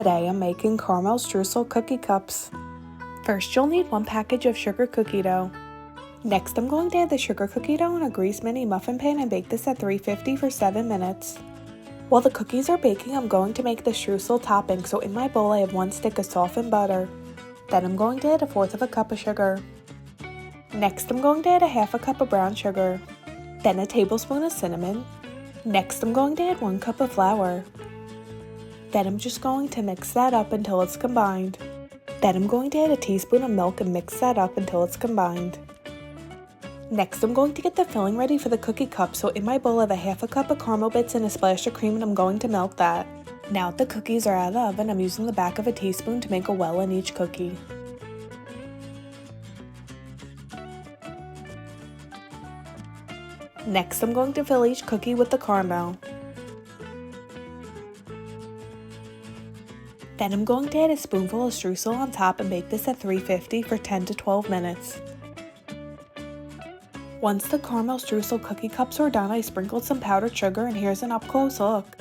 Today I'm making caramel streusel cookie cups. First you'll need 1 package of sugar cookie dough. Next I'm going to add the sugar cookie dough in a greased mini muffin pan and bake this at 350 for 7 minutes. While the cookies are baking, I'm going to make the streusel topping, so in my bowl I have 1 stick of softened butter. Then I'm going to add 1/4 cup of sugar. Next I'm going to add 1/2 cup of brown sugar. Then a tablespoon of cinnamon. Next I'm going to add 1 cup of flour. Then I'm just going to mix that up until it's combined. Then I'm going to add a teaspoon of milk and mix that up until it's combined. Next I'm going to get the filling ready for the cookie cup, so in my bowl I have 1/2 cup of caramel bits and a splash of cream, and I'm going to melt that. Now that the cookies are out of the oven, I'm using the back of a teaspoon to make a well in each cookie. Next I'm going to fill each cookie with the caramel. Then I'm going to add a spoonful of streusel on top and bake this at 350 for 10 to 12 minutes. Once the caramel streusel cookie cups are done, I sprinkled some powdered sugar, and here's an up close look.